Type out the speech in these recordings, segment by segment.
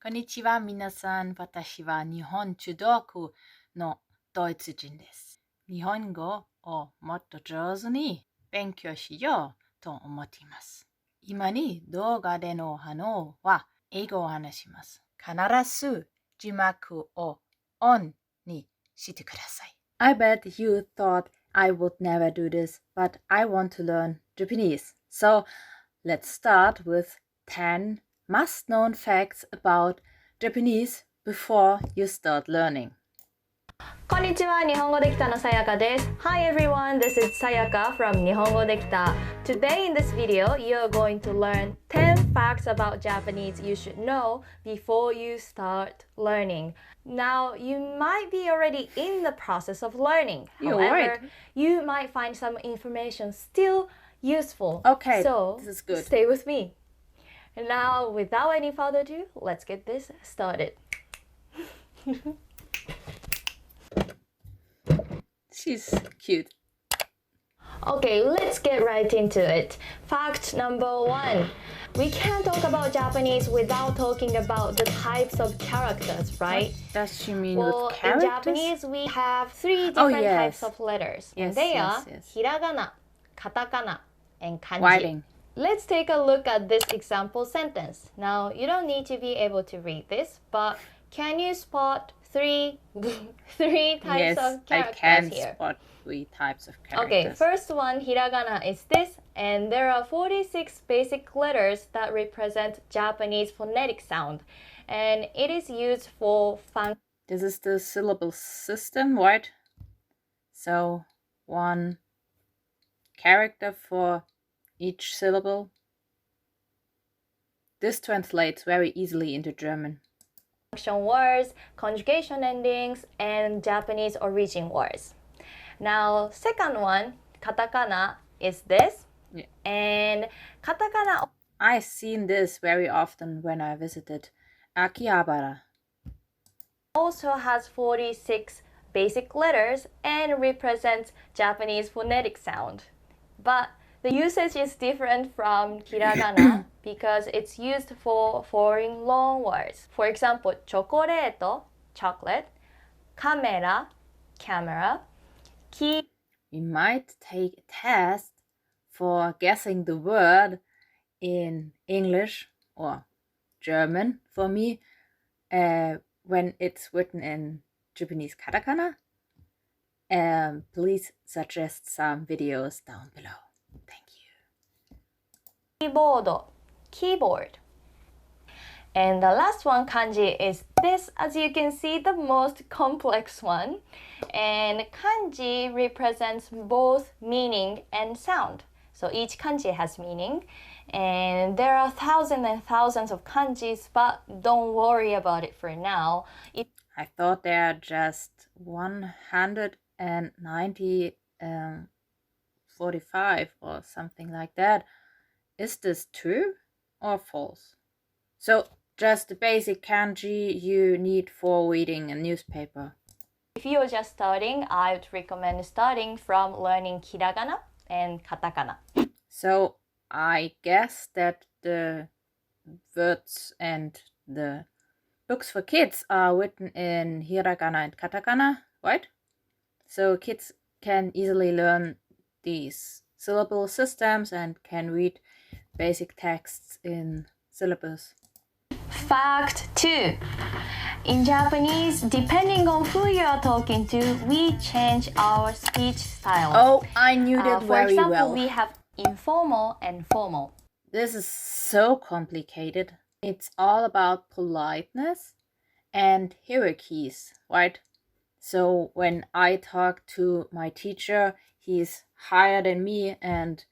こんにちは、皆さん。私は日本中国のドイツ人です。日本語をもっと上手に勉強しようと思っています。今に動画での反応は英語を話します。必ず字幕をオンにしてください。I bet you thought I would never do this, but I want to learn Japanese. So let's start with 10 must-known facts about Japanese before you start learning. こんにちは、日本語できたのさやかです。Hi everyone, this is Sayaka from 日本語できた。Today in this video, you're going to learn 10 facts about Japanese you should know before you start learning. Now, you might be already in the process of learning. You're However, right. you might find some information still useful. Okay, so this is good. Stay with me. And now, without any further ado, let's get this started. She's cute. Okay, let's get right into it. Fact number 1. We can't talk about Japanese without talking about the types of characters, right? What does she mean Well, with characters? in Japanese, we have 3 different types of letters. Yes, and they yes, are yes. hiragana, katakana, and kanji. Writing. Let's take a look at this example sentence. Now, you don't need to be able to read this, but can you spot three types of characters I can here? spot 3 types of characters. Okay, first one, hiragana, is this, and there are 46 basic letters that represent Japanese phonetic sound, and it is used for This is the syllable system, right? So, 1 character for each syllable. This translates very easily into German. function words, conjugation endings, and Japanese origin words. Now, second one, katakana, is this, Yeah. and katakana I've seen this very often when I visited Akihabara. also has 46 basic letters and represents Japanese phonetic sound. But the usage is different from hiragana because it's used for foreign loan words. For example, chocolate, chocolate, camera, camera, ki. We might take a test for guessing the word in English or German for me when it's written in Japanese katakana. Please suggest some videos down below. Thank you. Keyboard. And the last one, kanji, is this, as you can see, the most complex one. And kanji represents both meaning and sound. So each kanji has meaning. And there are thousands and thousands of kanjis, but don't worry about it for now. I thought there are just 145 or something like that. Is this true or false? So just the basic kanji you need for reading a newspaper. If you're just starting, I would recommend starting from learning hiragana and katakana. So I guess that the words and the books for kids are written in hiragana and katakana, right? So kids can easily learn these syllable systems and can read basic texts in syllables. Fact 2. In Japanese, depending on who you are talking to, we change our speech style. Oh, I knew that For very example, well. we have informal and formal. This is so complicated. It's all about politeness and hierarchies, right? So when I talk to my teacher, he's higher than me, and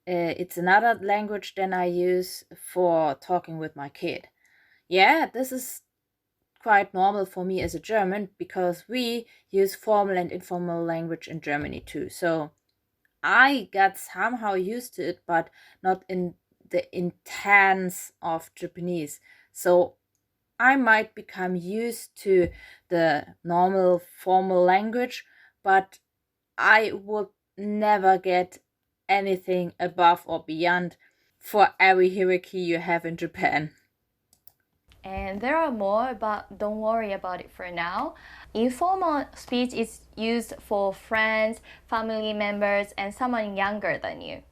it's another language than I use for talking with my kid. Yeah, this is quite normal for me as a German because we use formal and informal language in Germany too. So I got somehow used to it, but not in the intense of Japanese. So I might become used to the normal formal language, but I would never get anything above or beyond for every hierarchy you have in Japan. And there are more, but don't worry about it for now. Informal speech is used for friends, family members, and someone younger than you.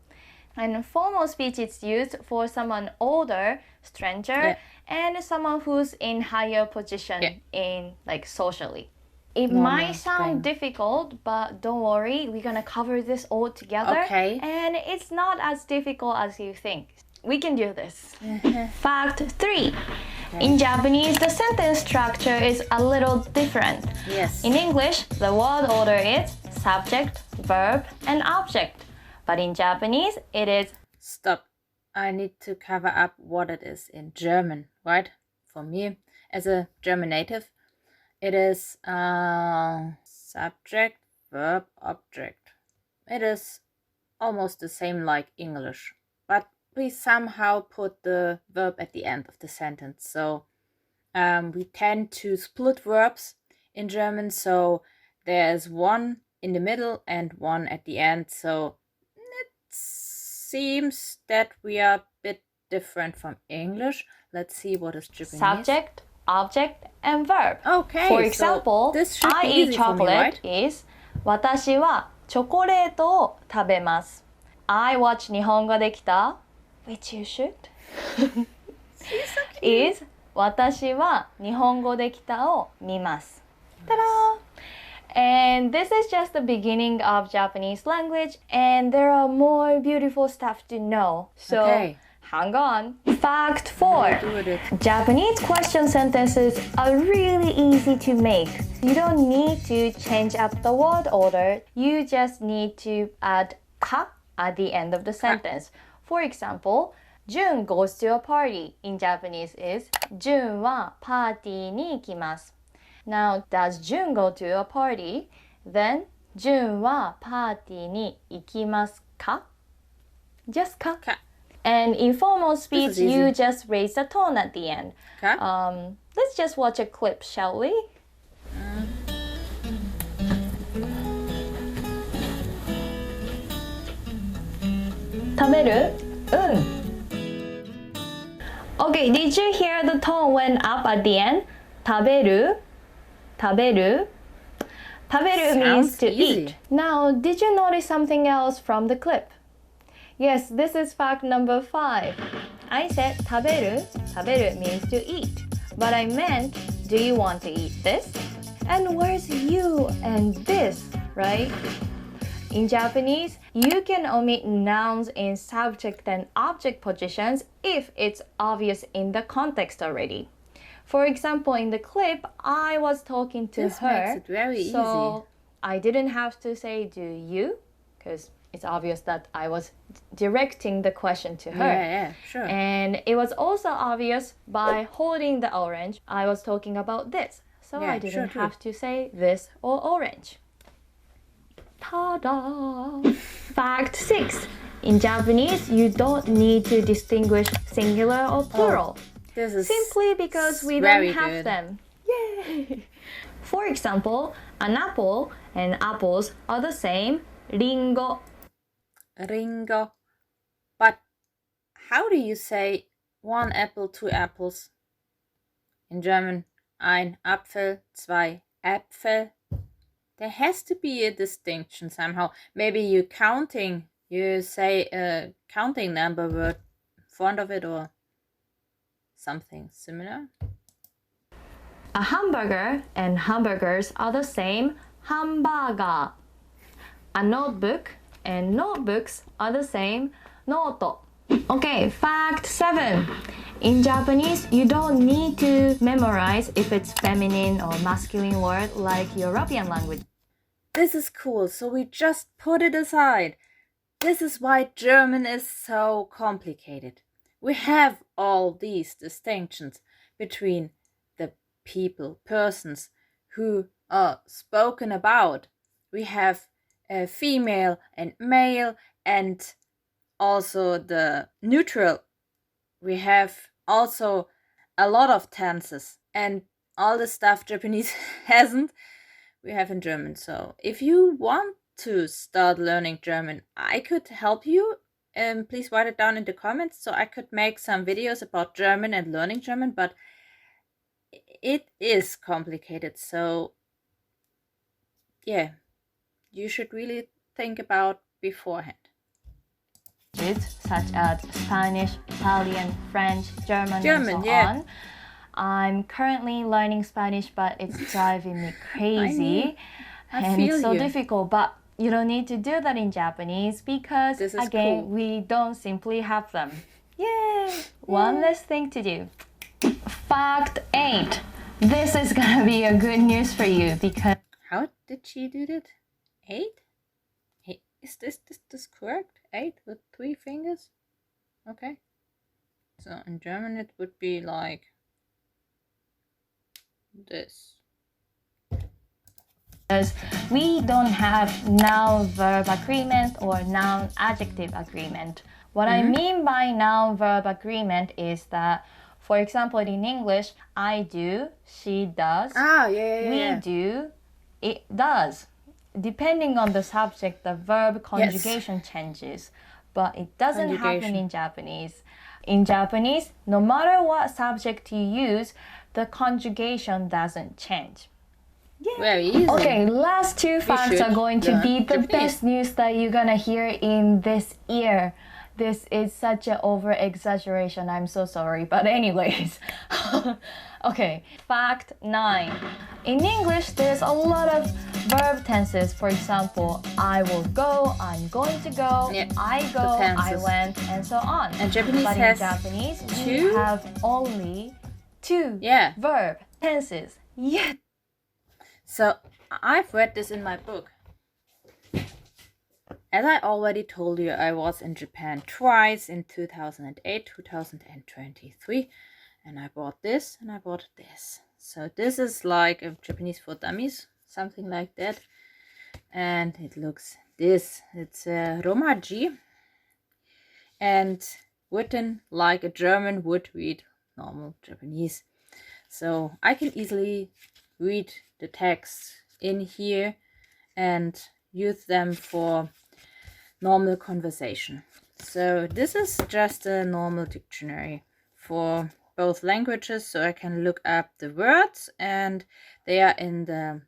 And formal speech is used for someone older, stranger, and someone who's in higher position in like socially. It might sound difficult, but don't worry, we're gonna cover this all together. Okay. And it's not as difficult as you think. We can do this. Fact 3. In Japanese, the sentence structure is a little different. Yes. In English, the word order is subject, verb, and object. But in Japanese, it is... Stop. I need to cover up what it is in German, right? For me, as a German native, it is subject, verb, object. It is almost the same like English, but we somehow put the verb at the end of the sentence. So we tend to split verbs in German, so there's one in the middle and one at the end. So it seems that we are a bit different from English. Let's see what is Japanese. Subject, object, and verb. Okay, For example, so this should be I eat easy for me, chocolate right? is 私はチョコレートを食べます。I watch 日本語できた which you should is 私は日本語できたを見ます。Ta-da! And this is just the beginning of Japanese language, and there are more beautiful stuff to know. So hang on. Fact 4. Japanese question sentences are really easy to make. You don't need to change up the word order. You just need to add ka at the end of the sentence. For example, Jun goes to a party in Japanese is ジュンはパーティーに行きます。Now, does Jun go to a party? Then, ジュンはパーティーに行きますか? Just ka. And in formal speech, you just raise the tone at the end. Let's just watch a clip, shall we? 食べる? Okay, did you hear the tone went up at the end? 食べる? 食べる? 食べる means to eat. Now, did you notice something else from the clip? Yes, this is fact number 5. I said 食べる? 食べる means to eat. But I meant, do you want to eat this? And where's you and this, right? In Japanese, you can omit nouns in subject and object positions if it's obvious in the context already. For example, in the clip, I was talking to this her. Makes it very so I didn't have to say, do you? Because it's obvious that I was directing the question to her. Yeah, sure. And it was also obvious by holding the orange, I was talking about this. So I didn't have to say this or orange. Ta-da! Fact 6. In Japanese, you don't need to distinguish singular or plural. This is simply because we don't have them. Yay! For example, an apple and apples are the same. Ringo. Ringo. But how do you say one apple, two apples? In German, ein Apfel, zwei Äpfel. There has to be a distinction somehow. Maybe you say a counting number word in front of it or something similar. A hamburger and hamburgers are the same. Hamburger. A notebook and notebooks are the same. Noto. Okay, fact 7. In Japanese, you don't need to memorize if it's feminine or masculine word like European language. This is cool, so we just put it aside. This is why German is so complicated. We have all these distinctions between the persons who are spoken about. We have female and male, and also the neutral. We have also a lot of tenses, and all the stuff Japanese hasn't, we have in German. So if you want to start learning German, I could help you. Please write it down in the comments so I could make some videos about German and learning German. But it is complicated. So yeah, you should really think about beforehand. Such as Spanish, Italian, French, German, and German, so yeah. on. I'm currently learning Spanish, but it's driving me crazy. I and feel it's so you. difficult, but you don't need to do that in Japanese because, This is again, cool. we don't simply have them. Yay! One less thing to do. Fact 8. This is gonna be a good news for you because... How did she do that? 8? Is this correct? 8 with 3 fingers? Okay. So in German it would be like this. Because we don't have noun-verb agreement or noun-adjective agreement. What I mean by noun-verb agreement is that, for example, in English, I do, she does, we do, it does. Depending on the subject, the verb conjugation changes, but it doesn't happen in Japanese. In Japanese, no matter what subject you use, the conjugation doesn't change. Yeah. Very easy. Okay, last 2 facts are going to be the Japanese. best news that you're gonna hear in this year. This is such an over-exaggeration, I'm so sorry, but anyways. Okay, fact 9. In English, there's a lot of verb tenses. For example, I will go, I'm going to go, I go, I went, and so on. And Japanese but has in Japanese, two? we have only 2 verb tenses. Yeah. So I've read this in my book. As I already told you, I was in Japan twice in 2008, 2023, and I bought this and I bought this. So this is like a Japanese for dummies, something like that. And it looks this. It's a Romaji and written like a German would read normal Japanese. So I can easily read the text in here and use them for normal conversation. So this is just a normal dictionary for both languages, so I can look up the words and they are in the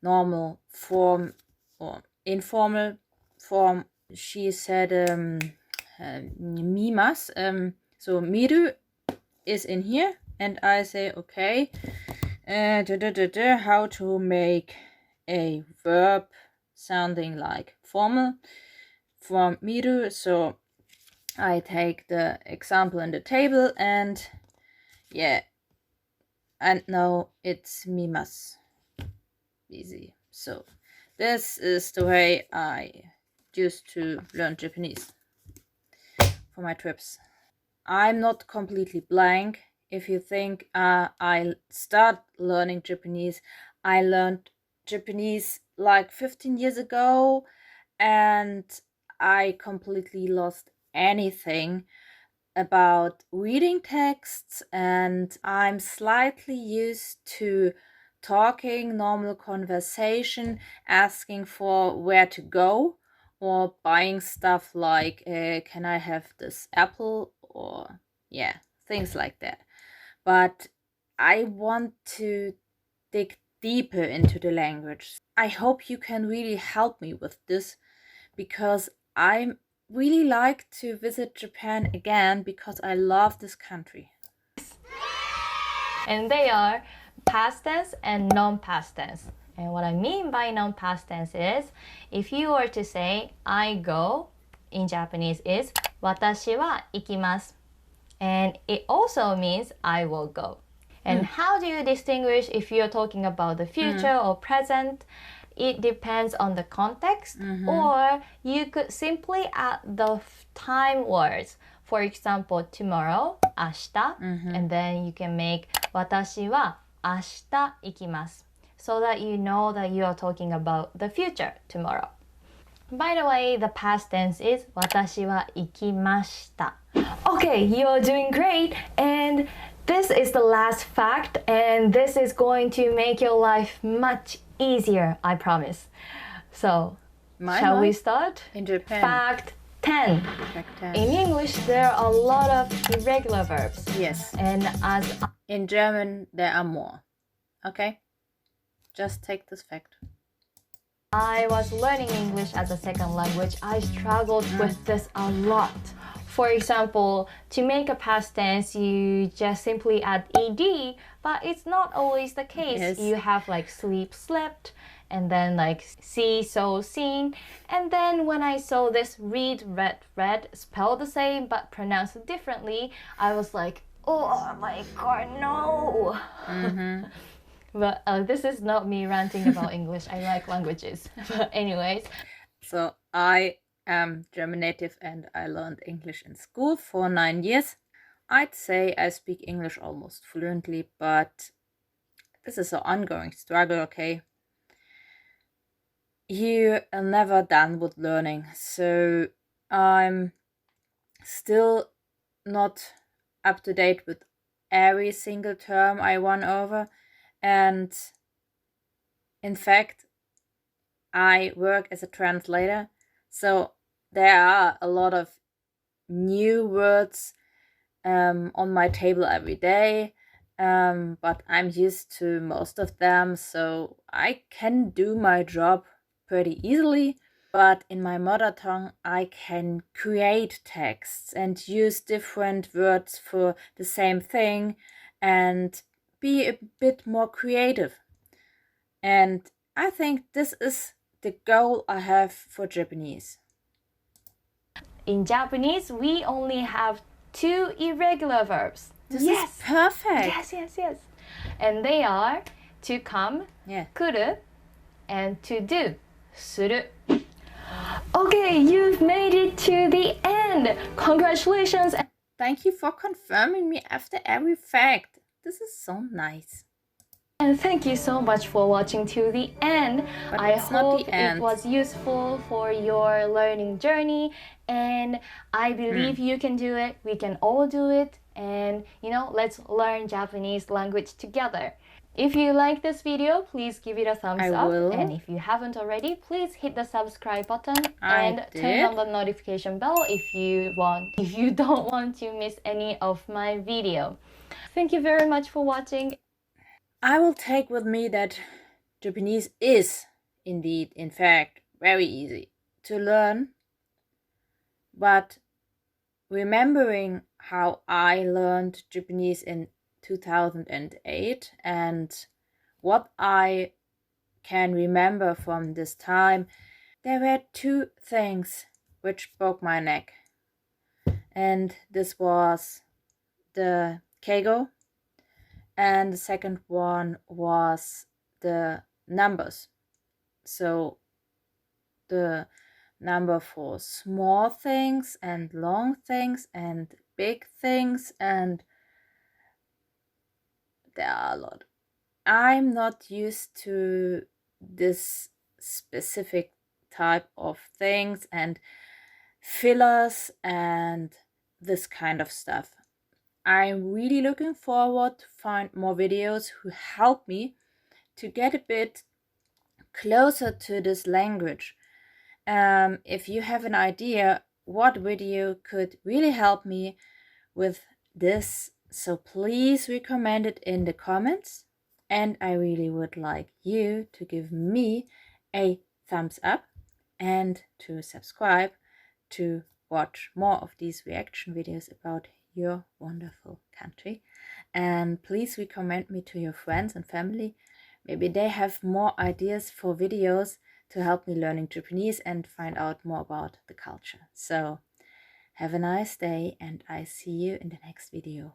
normal form or informal form. She said mimas, so miru is in here and I say okay, how to make a verb sounding like formal from miru. So I take the example in the table and now it's mimas. Easy. So this is the way I used to learn Japanese for my trips. I'm not completely blank. If you think I start learning Japanese, I learned Japanese like 15 years ago and I completely lost anything about reading texts, and I'm slightly used to talking, normal conversation, asking for where to go or buying stuff like can I have this apple, or things like that. But I want to dig deeper into the language. I hope you can really help me with this, because I really like to visit Japan again because I love this country. And they are past tense and non-past tense. And what I mean by non-past tense is, if you were to say I go in Japanese is watashi wa ikimasu. And it also means I will go. And how do you distinguish if you're talking about the future or present? It depends on the context, or you could simply add the time words. For example, tomorrow, 明日, and then you can make 私は明日行きます so that you know that you are talking about the future, tomorrow. By the way, the past tense is 私は行きました. Okay, you're doing great, and this is the last fact, and this is going to make your life much easier, I promise. So, shall we start? In Japan. Fact 10. Track 10. In English, there are a lot of irregular verbs. Yes. And as In German, there are more. Okay? Just take this fact. I was learning English as a second language, I struggled with this a lot. For example, to make a past tense, you just simply add ed, but it's not always the case. Yes. You have like sleep, slept, and then like see, saw, seen. And then when I saw this read, read, read, spelled the same but pronounced differently, I was like, oh my god, no! But this is not me ranting about English. I like languages. But anyways. So I am German native and I learned English in school for 9 years. I'd say I speak English almost fluently, but this is an ongoing struggle, okay? You are never done with learning, so I'm still not up to date with every single term I won over. And in fact, I work as a translator, so there are a lot of new words on my table every day, but I'm used to most of them, so I can do my job pretty easily. But in my mother tongue, I can create texts and use different words for the same thing and be a bit more creative. And I think this is the goal I have for Japanese. In Japanese, we only have 2 irregular verbs. This is perfect. Yes. And they are to come, Yeah. kuru, and to do, suru. Okay, you've made it to the end. Congratulations. Thank you for confirming me after every fact. This is so nice. And thank you so much for watching to the end. But I it's not hope the end. it was useful for your learning journey, and I believe you can do it. We can all do it, and let's learn Japanese language together. If you like this video, please give it a thumbs I up. will. And if you haven't already, please hit the subscribe button I and turn did. on the notification bell if you don't want to miss any of my video. Thank you very much for watching. I will take with me that Japanese is indeed, in fact, very easy to learn. But remembering how I learned Japanese in 2008 and what I can remember from this time, there were 2 things which broke my neck. And this was the keigo, and the second one was the numbers. So the number for small things and long things and big things, and there are a lot. I'm not used to this specific type of things and fillers and this kind of stuff. I'm really looking forward to find more videos who help me to get a bit closer to this language. If you have an idea what video could really help me with this, so please recommend it in the comments. And I really would like you to give me a thumbs up and to subscribe to watch more of these reaction videos about your wonderful country. And please recommend me to your friends and family. Maybe they have more ideas for videos to help me learning Japanese and find out more about the culture. So have a nice day, and I see you in the next video.